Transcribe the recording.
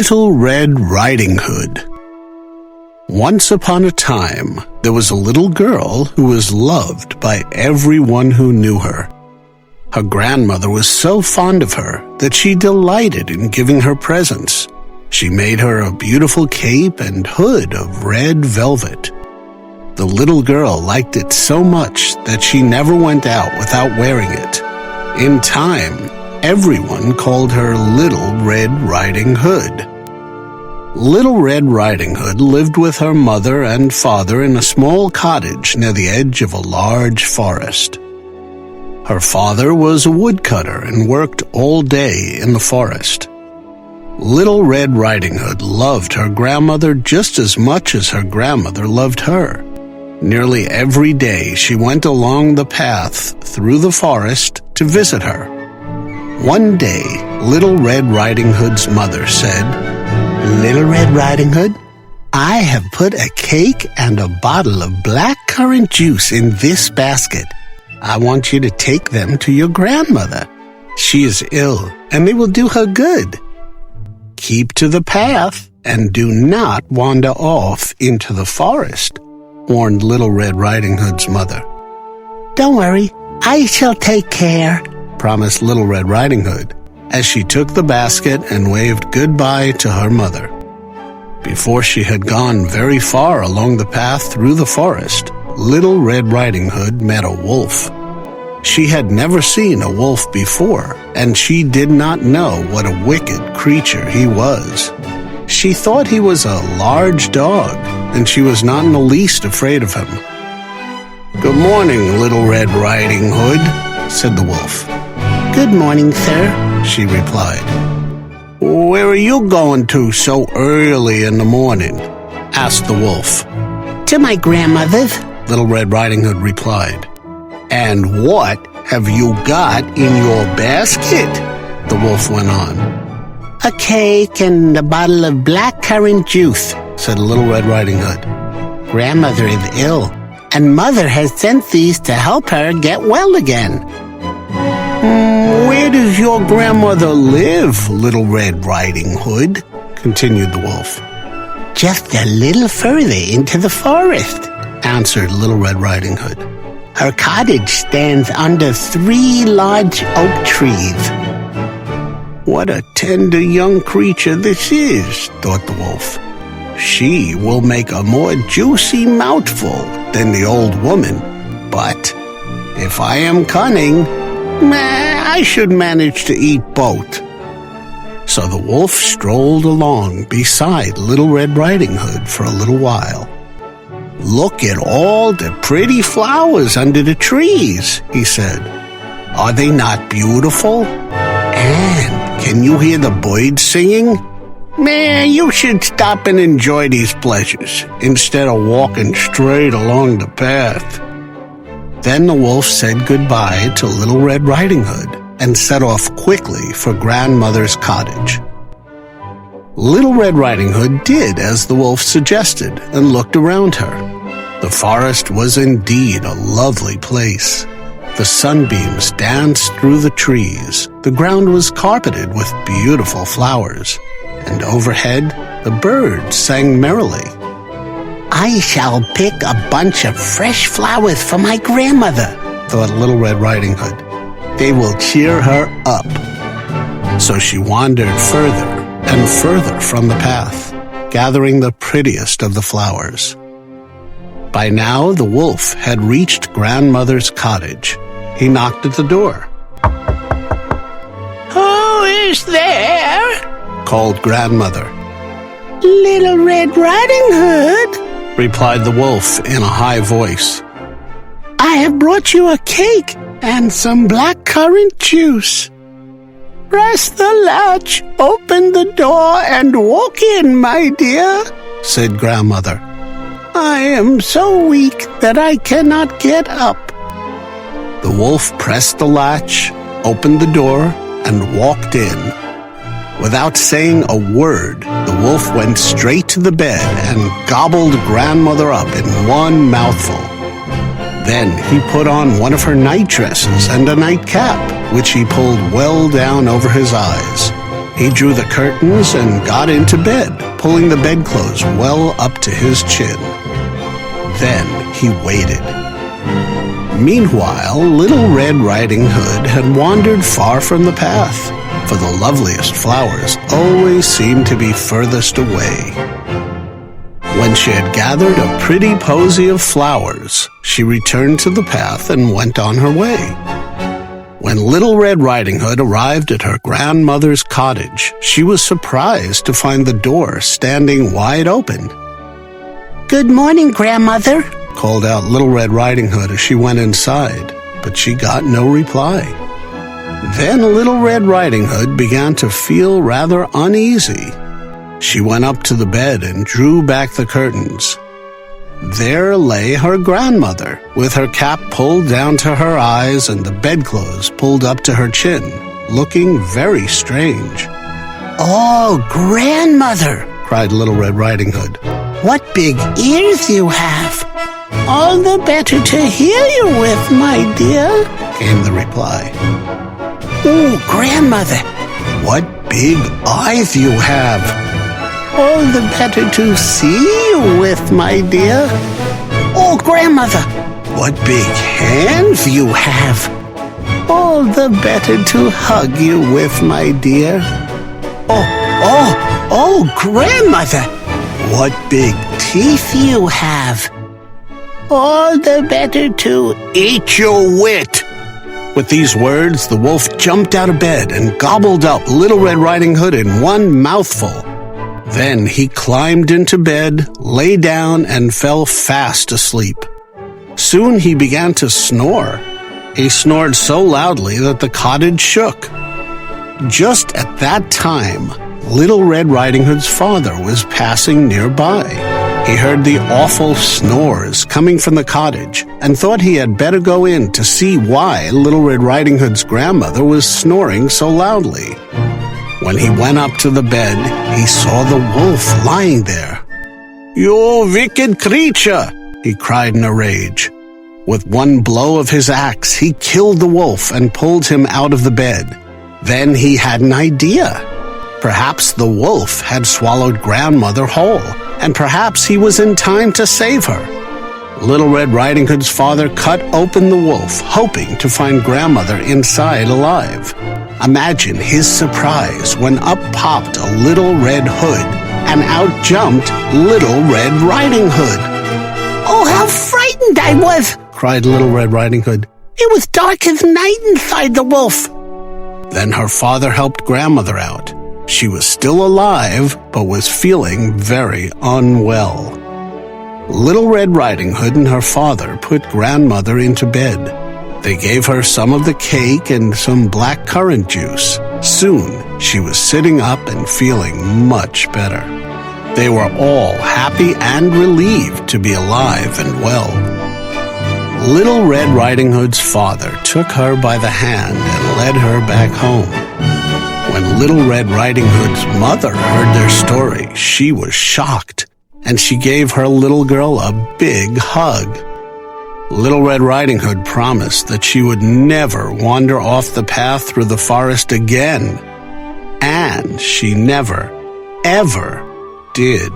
Little Red Riding Hood. Once upon a time, there was a little girl who was loved by everyone who knew her. Her grandmother was so fond of her that she delighted in giving her presents. She made her a beautiful cape and hood of red velvet. The little girl liked it so much that she never went out without wearing it. In time, everyone called her Little Red Riding Hood. Little Red Riding Hood lived with her mother and father in a small cottage near the edge of a large forest. Her father was a woodcutter and worked all day in the forest. Little Red Riding Hood loved her grandmother just as much as her grandmother loved her. Nearly every day she went along the path through the forest to visit her. One day, Little Red Riding Hood's mother said, "Little Red Riding Hood, I have put a cake and a bottle of black currant juice in this basket. I want you to take them to your grandmother. She is ill, and they will do her good. Keep to the path and do not wander off into the forest," warned Little Red Riding Hood's mother. "Don't worry, I shall take care," promised Little Red Riding Hood, as she took the basket and waved goodbye to her mother. Before she had gone very far along the path through the forest, Little Red Riding Hood met a wolf. She had never seen a wolf before, and she did not know what a wicked creature he was. She thought he was a large dog, and she was not in the least afraid of him. "Good morning, Little Red Riding Hood," said the wolf. "Good morning, sir," she replied. "Where are you going to so early in the morning?" asked the wolf. "To my grandmother's," Little Red Riding Hood replied. "And what have you got in your basket?" the wolf went on. "A cake and a bottle of black currant juice," said Little Red Riding Hood. "Grandmother is ill, and Mother has sent these to help her get well again." "Where does your grandmother live, Little Red Riding Hood?" continued the wolf. "Just a little further into the forest," answered Little Red Riding Hood. "Her cottage stands under 3 large oak trees." "What a tender young creature this is," thought the wolf. "She will make a more juicy mouthful than the old woman. But if I am cunning, I should manage to eat both." So the wolf strolled along beside Little Red Riding Hood for a little while. "Look at all the pretty flowers under the trees," he said. "Are they not beautiful? And can you hear the birds singing? You should stop and enjoy these pleasures instead of walking straight along the path." Then the wolf said goodbye to Little Red Riding Hood and set off quickly for grandmother's cottage. Little Red Riding Hood did as the wolf suggested and looked around her. The forest was indeed a lovely place. The sunbeams danced through the trees, the ground was carpeted with beautiful flowers, and overhead the birds sang merrily. "I shall pick a bunch of fresh flowers for my grandmother," thought Little Red Riding Hood. "They will cheer her up." So she wandered further and further from the path, gathering the prettiest of the flowers. By now the wolf had reached grandmother's cottage. He knocked at the door. "Who is there?" called grandmother. "Little Red Riding Hood," replied the wolf in a high voice. "I have brought you a cake and some black currant juice." "Press the latch, open the door, and walk in, my dear," said grandmother. "I am so weak that I cannot get up." The wolf pressed the latch, opened the door, and walked in. Without saying a word, the wolf went straight to the bed and gobbled grandmother up in one mouthful. Then he put on one of her night dresses and a nightcap, which he pulled well down over his eyes. He drew the curtains and got into bed, pulling the bedclothes well up to his chin. Then he waited. Meanwhile, Little Red Riding Hood had wandered far from the path, for the loveliest flowers always seemed to be furthest away. When she had gathered a pretty posy of flowers, she returned to the path and went on her way. When Little Red Riding Hood arrived at her grandmother's cottage, she was surprised to find the door standing wide open. "Good morning, Grandmother," called out Little Red Riding Hood as she went inside, but she got no reply. Then Little Red Riding Hood began to feel rather uneasy. She went up to the bed and drew back the curtains. There lay her grandmother, with her cap pulled down to her eyes and the bedclothes pulled up to her chin, looking very strange. "Oh, Grandmother," cried Little Red Riding Hood. "what big ears you have! All the better to hear you with, my dear," came the reply. "Oh, Grandmother, "What big eyes you have! all the better to see you with, my dear." "Oh, Grandmother, What big hands you have! all the better to hug you with, my dear." Oh, Grandmother, What big teeth you have! All the better to eat your wit!" With these words, the wolf jumped out of bed and gobbled up Little Red Riding Hood in one mouthful. Then he climbed into bed, lay down, and fell fast asleep. Soon he began to snore. He snored so loudly that the cottage shook. Just at that time, Little Red Riding Hood's father was passing nearby. He heard the awful snores coming from the cottage and thought he had better go in to see why Little Red Riding Hood's grandmother was snoring so loudly. When he went up to the bed, he saw the wolf lying there. "You wicked creature!" he cried in a rage. With one blow of his axe, he killed the wolf and pulled him out of the bed. Then he had an idea. Perhaps the wolf had swallowed Grandmother whole, and perhaps he was in time to save her. Little Red Riding Hood's father cut open the wolf, hoping to find Grandmother inside alive. Imagine his surprise when up popped a Little Red Hood, and out jumped Little Red Riding Hood. "Oh, how frightened I was!" cried Little Red Riding Hood. "It was dark as night inside the wolf." Then her father helped Grandmother out. She was still alive, but was feeling very unwell. Little Red Riding Hood and her father put Grandmother into bed. They gave her some of the cake and some black currant juice. Soon, she was sitting up and feeling much better. They were all happy and relieved to be alive and well. Little Red Riding Hood's father took her by the hand and led her back home. When Little Red Riding Hood's mother heard their story, she was shocked, and she gave her little girl a big hug. Little Red Riding Hood promised that she would never wander off the path through the forest again. And she never, ever did.